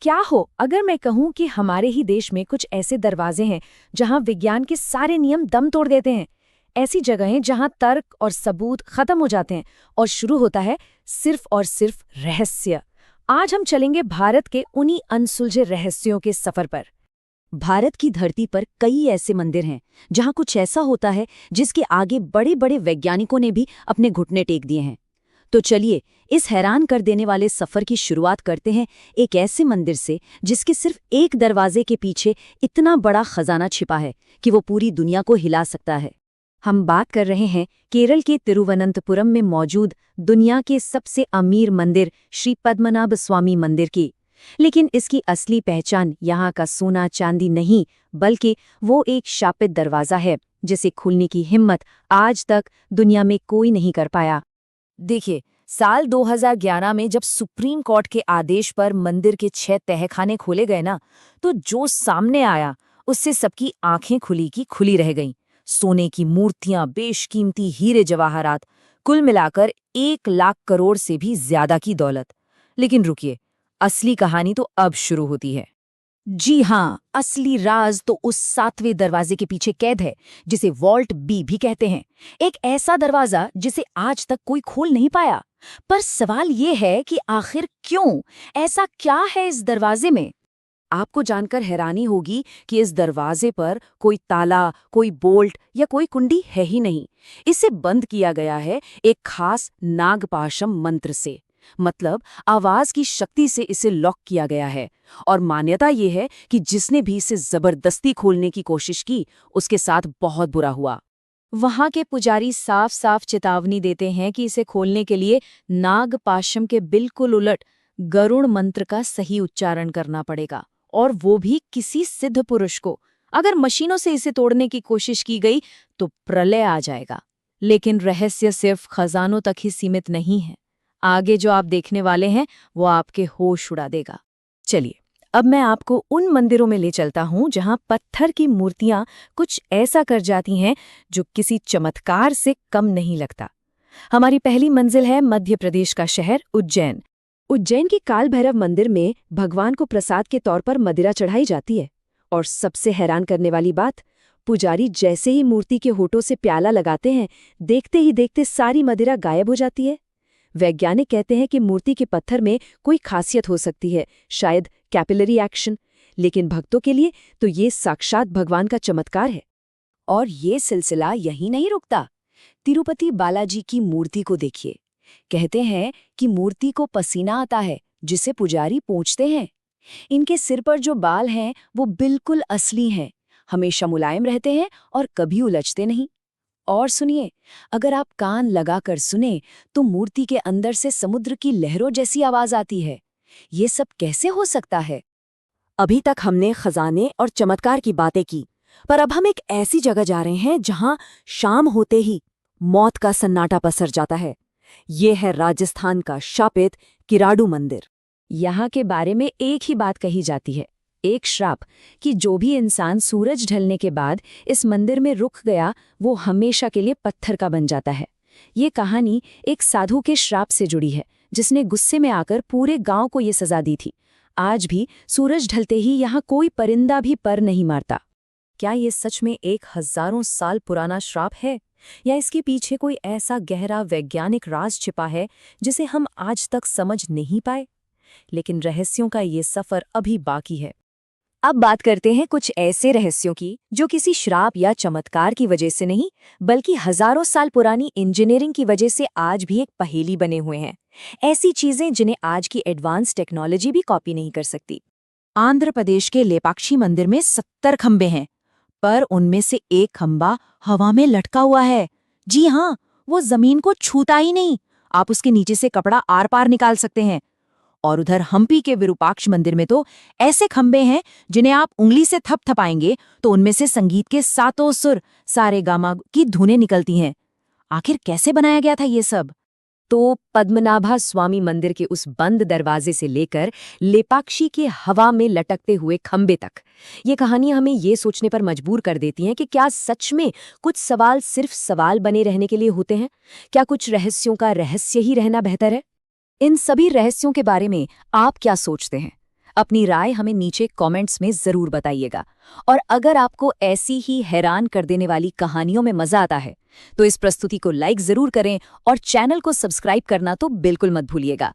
क्या हो अगर मैं कहूं कि हमारे ही देश में कुछ ऐसे दरवाजे हैं जहां विज्ञान के सारे नियम दम तोड़ देते हैं। ऐसी जगहें जहां तर्क और सबूत खत्म हो जाते हैं और शुरू होता है सिर्फ और सिर्फ रहस्य। आज हम चलेंगे भारत के उन्हीं अनसुलझे रहस्यों के सफर पर। भारत की धरती पर कई ऐसे मंदिर हैं जहां कुछ ऐसा होता है जिसके आगे बड़े बड़े वैज्ञानिकों ने भी अपने घुटने टेक दिए हैं। तो चलिए इस हैरान कर देने वाले सफर की शुरुआत करते हैं एक ऐसे मंदिर से जिसके सिर्फ एक दरवाजे के पीछे इतना बड़ा खजाना छिपा है कि वो पूरी दुनिया को हिला सकता है। हम बात कर रहे हैं केरल के तिरुवनंतपुरम में मौजूद दुनिया के सबसे अमीर मंदिर श्री पद्मनाभ स्वामी मंदिर की। लेकिन इसकी असली पहचान यहाँ का सोना चांदी नहीं, बल्कि वो एक शापित दरवाजा है जिसे खोलने की हिम्मत आज तक दुनिया में कोई नहीं कर पाया। देखिए, साल 2011 में जब सुप्रीम कोर्ट के आदेश पर मंदिर के 6 तहखाने खोले गए ना, तो जो सामने आया उससे सबकी आंखें खुली की खुली रह गईं। सोने की मूर्तियां, बेशकीमती हीरे जवाहरात, कुल मिलाकर 1 लाख करोड़ से भी ज्यादा की दौलत। लेकिन रुकिए, असली कहानी तो अब शुरू होती है। जी हाँ, असली राज तो उस 7वें दरवाजे के पीछे कैद है, जिसे वॉल्ट बी भी कहते हैं। एक ऐसा दरवाजा जिसे आज तक कोई खोल नहीं पाया। पर सवाल ये है कि आखिर क्यों? ऐसा क्या है इस दरवाजे में? आपको जानकर हैरानी होगी कि इस दरवाजे पर कोई ताला, कोई बोल्ट या कोई कुंडी है ही नहीं। इसे बंद किया गया है एक खास नागपाशम मंत्र से। मतलब आवाज की शक्ति से इसे लॉक किया गया है। और मान्यता ये है कि जिसने भी इसे जबरदस्ती खोलने की कोशिश की, उसके साथ बहुत बुरा हुआ। वहां के पुजारी साफ साफ चेतावनी देते हैं कि इसे खोलने के लिए नागपाशम के बिल्कुल उलट गरुड़ मंत्र का सही उच्चारण करना पड़ेगा, और वो भी किसी सिद्ध पुरुष को। अगर मशीनों से इसे तोड़ने की कोशिश की गई तो प्रलय आ जाएगा। लेकिन रहस्य सिर्फ खजानों तक ही सीमित नहीं है। आगे जो आप देखने वाले हैं वो आपके होश उड़ा देगा। चलिए, अब मैं आपको उन मंदिरों में ले चलता हूं जहां पत्थर की मूर्तियां कुछ ऐसा कर जाती हैं जो किसी चमत्कार से कम नहीं लगता। हमारी पहली मंजिल है मध्य प्रदेश का शहर उज्जैन। उज्जैन के काल भैरव मंदिर में भगवान को प्रसाद के तौर पर मदिरा चढ़ाई जाती है। और सबसे हैरान करने वाली बात, पुजारी जैसे ही मूर्ति के होठों से प्याला लगाते हैं, देखते ही देखते सारी मदिरा गायब हो जाती है। वैज्ञानिक कहते हैं कि मूर्ति के पत्थर में कोई खासियत हो सकती है, शायद कैपिलरी एक्शन। लेकिन भक्तों के लिए तो ये साक्षात भगवान का चमत्कार है। और ये सिलसिला यहीं नहीं रुकता। तिरुपति बालाजी की मूर्ति को देखिए। कहते हैं कि मूर्ति को पसीना आता है, जिसे पुजारी पोंछते हैं। इनके सिर पर जो बाल हैं वो बिल्कुल असली हैं, हमेशा मुलायम रहते हैं और कभी उलझते नहीं। और सुनिए, अगर आप कान लगाकर सुने तो मूर्ति के अंदर से समुद्र की लहरों जैसी आवाज आती है। ये सब कैसे हो सकता है? अभी तक हमने खजाने और चमत्कार की बातें की, पर अब हम एक ऐसी जगह जा रहे हैं जहां शाम होते ही मौत का सन्नाटा पसर जाता है। ये है राजस्थान का शापित किराडू मंदिर। यहाँ के बारे में एक ही बात कही जाती है, एक श्राप, कि जो भी इंसान सूरज ढलने के बाद इस मंदिर में रुक गया, वो हमेशा के लिए पत्थर का बन जाता है। ये कहानी एक साधु के श्राप से जुड़ी है, जिसने गुस्से में आकर पूरे गांव को ये सजा दी थी। आज भी सूरज ढलते ही यहाँ कोई परिंदा भी पर नहीं मारता। क्या ये सच में एक हजारों साल पुराना श्राप है, या इसके पीछे कोई ऐसा गहरा वैज्ञानिक राज छिपा है जिसे हम आज तक समझ नहीं पाए? लेकिन रहस्यों का ये सफर अभी बाकी है। अब बात करते हैं कुछ ऐसे रहस्यों की जो किसी श्राप या चमत्कार की वजह से नहीं, बल्कि हजारों साल पुरानी इंजीनियरिंग की वजह से आज भी एक पहेली बने हुए हैं। ऐसी चीजें जिन्हें आज की एडवांस टेक्नोलॉजी भी कॉपी नहीं कर सकती। आंध्र प्रदेश के लेपाक्षी मंदिर में 70 खंबे हैं, पर उनमें से एक खंबा हवा में लटका हुआ है। जी हाँ, वो जमीन को छूता ही नहीं। आप उसके नीचे से कपड़ा आर पार निकाल सकते हैं। और उधर हम्पी के विरूपाक्ष मंदिर में तो ऐसे खंबे हैं जिन्हें आप उंगली से थपथपाएंगे तो उनमें से संगीत के सातों सुर, सारे गामा की धुनें निकलती हैं। आखिर कैसे बनाया गया था ये सब? तो पद्मनाभा स्वामी मंदिर के उस बंद दरवाजे से लेकर लेपाक्षी के हवा में लटकते हुए खंबे तक, ये कहानी हमें ये सोचने पर मजबूर कर देती है कि क्या सच में कुछ सवाल सिर्फ सवाल बने रहने के लिए होते हैं? क्या कुछ रहस्यों का रहस्य ही रहना बेहतर है? इन सभी रहस्यों के बारे में आप क्या सोचते हैं? अपनी राय हमें नीचे कमेंट्स में ज़रूर बताइएगा। और अगर आपको ऐसी ही हैरान कर देने वाली कहानियों में मज़ा आता है तो इस प्रस्तुति को लाइक ज़रूर करें और चैनल को सब्सक्राइब करना तो बिल्कुल मत भूलिएगा।